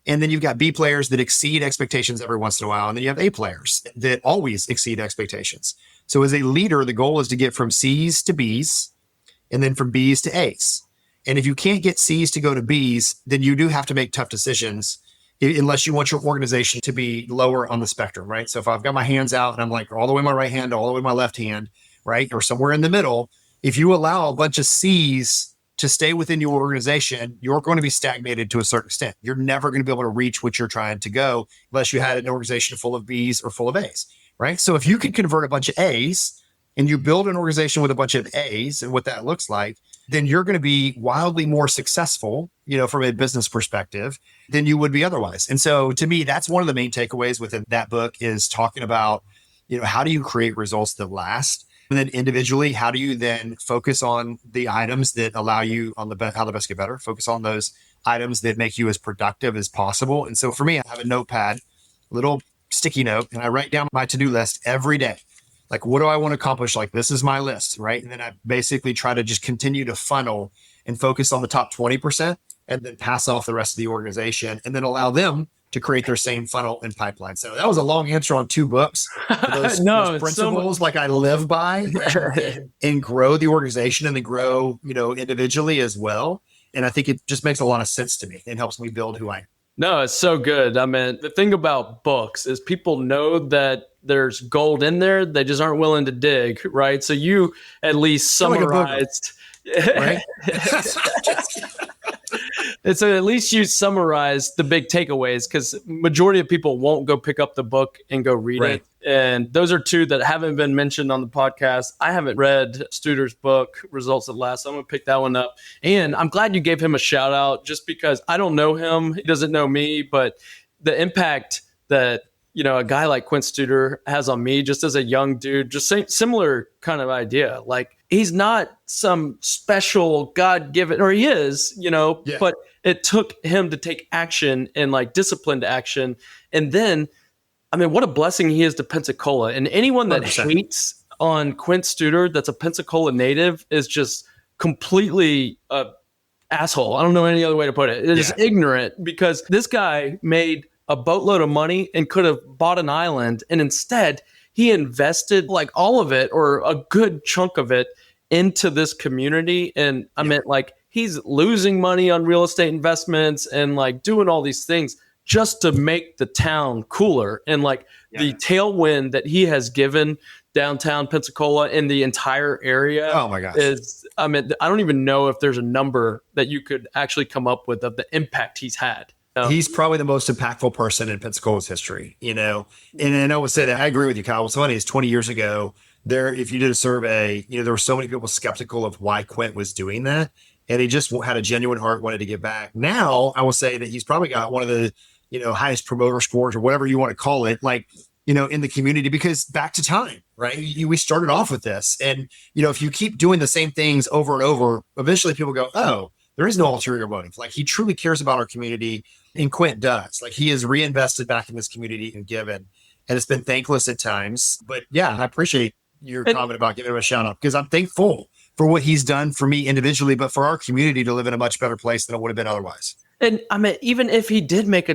And then you've got B players that exceed expectations every once in a while. And then you have A players that always exceed expectations. So as a leader, the goal is to get from C's to B's and then from B's to A's. And if you can't get C's to go to B's, then you do have to make tough decisions unless you want your organization to be lower on the spectrum, right? So if I've got my hands out and I'm like all the way my right hand, all the way my left hand, right? Or somewhere in the middle, if you allow a bunch of C's to stay within your organization, you're going to be stagnated to a certain extent. You're never going to be able to reach what you're trying to go unless you had an organization full of B's or full of A's, right? So if you can convert a bunch of A's and you build an organization with a bunch of A's and what that looks like, then you're going to be wildly more successful, from a business perspective than you would be otherwise. And so to me, that's one of the main takeaways within that book is talking about, how do you create results that last? And then individually, how do you then focus on the items that allow you on how the best get better? Focus on those items that make you as productive as possible. And so for me, I have a notepad, little sticky note, and I write down my to-do list every day. Like, what do I want to accomplish? Like, this is my list, right? And then I basically try to just continue to funnel and focus on the top 20% and then pass off the rest of the organization and then allow them to create their same funnel and pipeline. So that was a long answer on 2 books. Those principles like I live by and grow the organization and then grow, individually as well. And I think it just makes a lot of sense to me and helps me build who I am. No, it's so good. I mean, the thing about books is people know that there's gold in there. They just aren't willing to dig, right? So you at least summarized. Right? And so at least you summarize the big takeaways because majority of people won't go pick up the book and go read it. And those are 2 that haven't been mentioned on the podcast. I haven't read Studer's book, Results at Last. So I'm going to pick that one up. And I'm glad you gave him a shout out just because I don't know him. He doesn't know me, but the impact that, a guy like Quint Studer has on me just as a young dude, just similar kind of idea. Like he's not some special God-given, or he is, but it took him to take action and like disciplined action. And then, I mean, what a blessing he is to Pensacola. And anyone that 100%. Hates on Quint Studer that's a Pensacola native is just completely asshole. I don't know any other way to put it. It is ignorant because this guy made a boatload of money and could have bought an island. And instead, he invested like all of it or a good chunk of it into this community. And I meant like he's losing money on real estate investments and like doing all these things just to make the town cooler. And like the tailwind that he has given downtown Pensacola and the entire area. Oh my gosh. I don't even know if there's a number that you could actually come up with of the impact he's had. He's probably the most impactful person in Pensacola's history, And I know what's said, I agree with you, Kyle. What's funny is 20 years ago, if you did a survey, there were so many people skeptical of why Quint was doing that. and he just had a genuine heart, wanted to give back. Now, I will say that he's probably got one of the, highest promoter scores or whatever you want to call it, like, in the community, because back to time, right? We started off with this. And, if you keep doing the same things over and over, eventually people go, oh, there is no ulterior motive. Like, he truly cares about our community. And Quint does. Like, he has reinvested back in this community and given, and it's been thankless at times. But yeah, I appreciate your comment about giving him a shout out, because I'm thankful for what he's done for me individually, but for our community to live in a much better place than it would have been otherwise. And I mean, even if he did make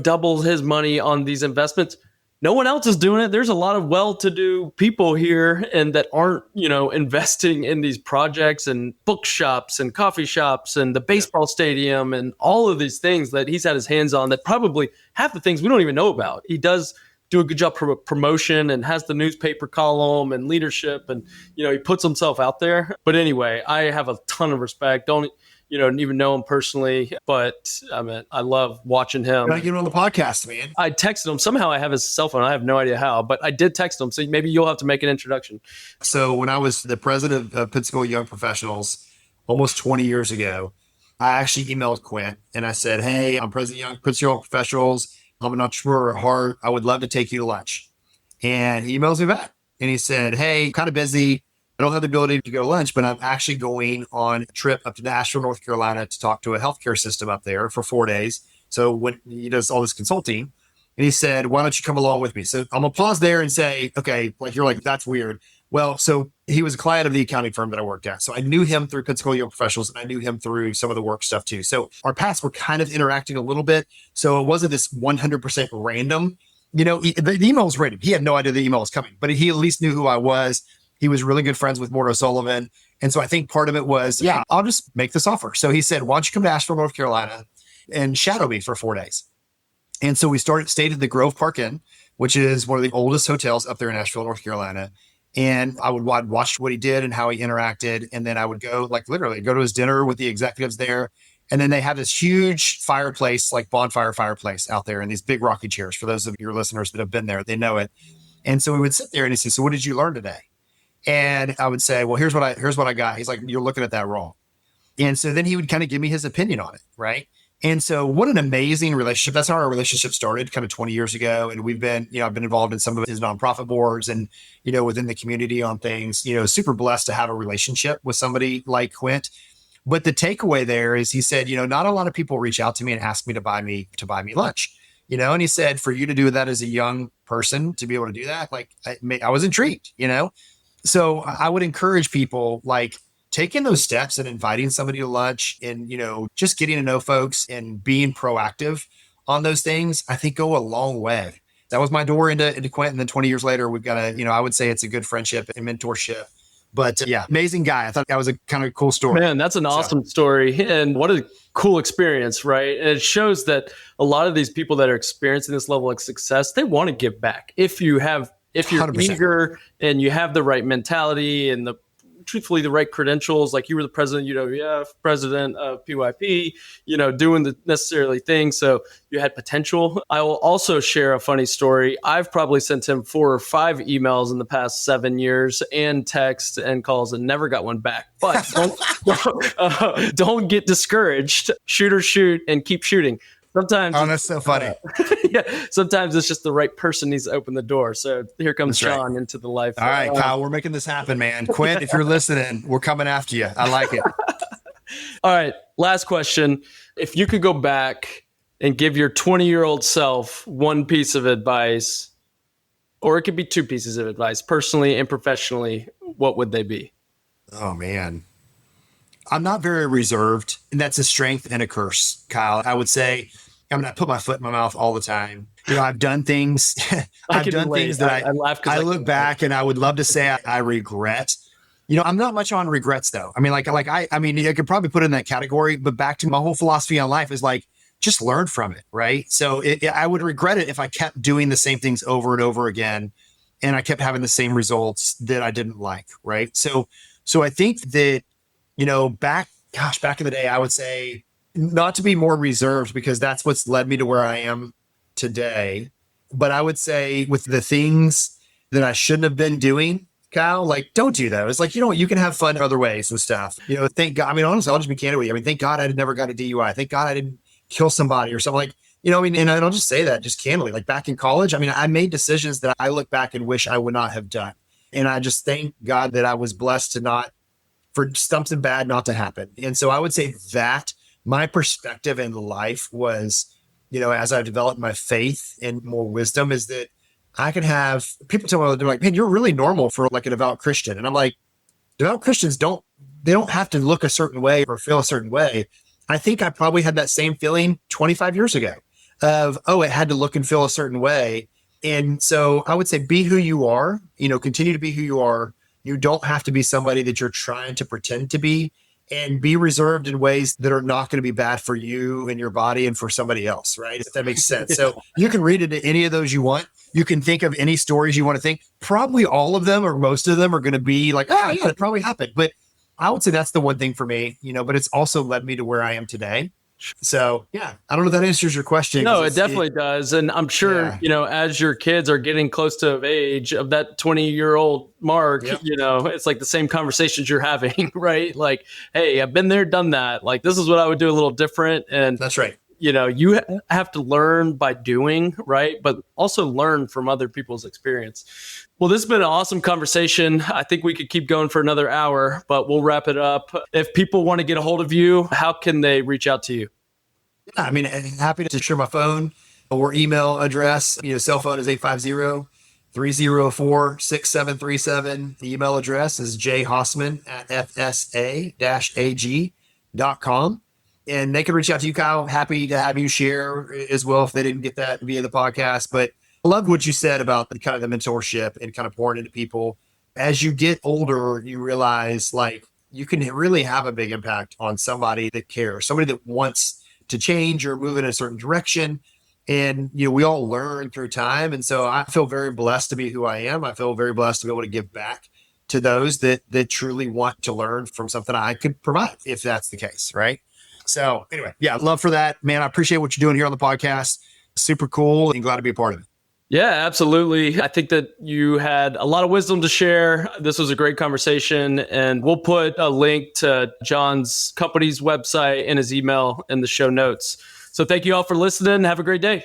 double his money on these investments, no one else is doing it. There's a lot of well-to-do people here and that aren't, investing in these projects and bookshops and coffee shops and the baseball stadium and all of these things that he's had his hands on, that probably half the things we don't even know about. He does do a good job promotion and has the newspaper column and leadership, and he puts himself out there. But anyway, I have a ton of respect. Don't even know him personally, but I mean, I love watching him. I get him on the podcast, man. I texted him. Somehow I have his cell phone. I have no idea how, but I did text him. So maybe you'll have to make an introduction. So when I was the president of Pensacola Young Professionals almost 20 years ago, I actually emailed Quint and I said, hey, I'm president of Young Pensacola Professionals. I'm an entrepreneur at heart. I would love to take you to lunch. And he emails me back and he said, hey, I'm kind of busy. I don't have the ability to go to lunch, but I'm actually going on a trip up to Nashville, North Carolina to talk to a healthcare system up there for 4 days. So when he does all this consulting, and he said, why don't you come along with me? So I'm gonna pause there and say, okay, like you're like, that's weird. Well, so he was a client of the accounting firm that I worked at. So I knew him through Pensacola Young Professionals, and I knew him through some of the work stuff too. So our paths were kind of interacting a little bit. So it wasn't this 100% random. The email was random. He had no idea the email was coming, but he at least knew who I was. He was really good friends with Mort O'Sullivan. And so I think part of it was, yeah, I'll just make this offer. So he said, why don't you come to Asheville, North Carolina and shadow me for 4 days? And so we stayed at the Grove Park Inn, which is one of the oldest hotels up there in Asheville, North Carolina. And I would watch what he did and how he interacted. And then I would go, like, literally go to his dinner with the executives there. And then they have this huge fireplace, like bonfire fireplace out there, and these big rocking chairs. For those of your listeners that have been there, they know it. And so we would sit there and he'd say, so what did you learn today? And I would say, well, here's what I got. He's like, you're looking at that wrong. And so then he would kind of give me his opinion on it. Right. And so what an amazing relationship. That's how our relationship started kind of 20 years ago. And we've been, I've been involved in some of his nonprofit boards and, within the community on things, super blessed to have a relationship with somebody like Quint. But the takeaway there is he said, not a lot of people reach out to me and ask me to buy me lunch, and he said, for you to do that as a young person, to be able to do that, like I was intrigued, So I would encourage people, like, taking those steps and inviting somebody to lunch and, just getting to know folks and being proactive on those things, I think go a long way. That was my door into Quint. And then 20 years later, we've got I would say it's a good friendship and mentorship. But yeah, amazing guy. I thought that was a kind of cool story. Man, that's an awesome story. And what a cool experience, right? And it shows that a lot of these people that are experiencing this level of success, they want to give back. If you're 100%. Eager and you have the right mentality and truthfully the right credentials, like you were the president of UWF, president of PYP, doing the necessarily things. So you had potential. I will also share a funny story. I've probably sent him 4 or 5 emails in the past 7 years and texts and calls and never got one back. But don't get discouraged. Shoot and keep shooting. Sometimes, that's so funny. Yeah, sometimes it's just the right person needs to open the door. So here comes John into the life. All right, Kyle, we're making this happen, man. Quint, if you're listening, we're coming after you. I like it. All right, last question. If you could go back and give your 20-year-old self one piece of advice, or it could be 2 pieces of advice, personally and professionally, what would they be? Oh, man. I'm not very reserved, and that's a strength and a curse, Kyle. I would say, I put my foot in my mouth all the time. I've done things. That I look back and I would love to say I regret. I'm not much on regrets though. I mean, I could probably put it in that category, but back to my whole philosophy on life is like, just learn from it. Right. So I would regret it if I kept doing the same things over and over again, and I kept having the same results that I didn't like. Right. So I think that, back in the day, I would say not to be more reserved, because that's what's led me to where I am today. But I would say with the things that I shouldn't have been doing, Kyle, like, don't do those. Like, you can have fun other ways with stuff. Thank God. I mean, honestly, I'll just be candid with you. I mean, thank God I never got a DUI. Thank God I didn't kill somebody or something like, I mean, and I'll just say that just candidly, like back in college, I mean, I made decisions that I look back and wish I would not have done. And I just thank God that I was blessed for something bad not to happen. And so I would say that my perspective in life was, as I've developed my faith and more wisdom, is that I can have people tell me, they're like, man, you're really normal for like a devout Christian. And I'm like, devout Christians don't have to look a certain way or feel a certain way. I think I probably had that same feeling 25 years ago of, it had to look and feel a certain way. And so I would say be who you are, continue to be who you are. You don't have to be somebody that you're trying to pretend to be, and be reserved in ways that are not going to be bad for you and your body and for somebody else, right? If that makes sense. So you can read into any of those you want. You can think of any stories you want to think. Probably all of them or most of them are going to be like, oh yeah, it probably happened. But I would say that's the one thing for me, but it's also led me to where I am today. So yeah, I don't know if that answers your question. No, it definitely does. And I'm sure, as your kids are getting close to age of that 20-year-old mark, it's like the same conversations you're having, right? Like, hey, I've been there, done that. Like, this is what I would do a little different. And that's right. You have to learn by doing, right? But also learn from other people's experience. Well, this has been an awesome conversation. I think we could keep going for another hour, but we'll wrap it up. If people want to get a hold of you, how can they reach out to you? Yeah, I mean, happy to share my phone or email address. Cell phone is 850-304-6737. The email address is jhosman@fsa-ag.com. And they can reach out to you, Kyle. Happy to have you share as well if they didn't get that via the podcast. But I love what you said about the kind of the mentorship and kind of pouring into people. As you get older, you realize like you can really have a big impact on somebody that cares, somebody that wants to change or move in a certain direction. And, we all learn through time. And so I feel very blessed to be who I am. I feel very blessed to be able to give back to those that truly want to learn from something I could provide, if that's the case. Right. So anyway, yeah, love for that, man. I appreciate what you're doing here on the podcast. Super cool and glad to be a part of it. Yeah, absolutely. I think that you had a lot of wisdom to share. This was a great conversation, and we'll put a link to John's company's website and his email in the show notes. So thank you all for listening. Have a great day.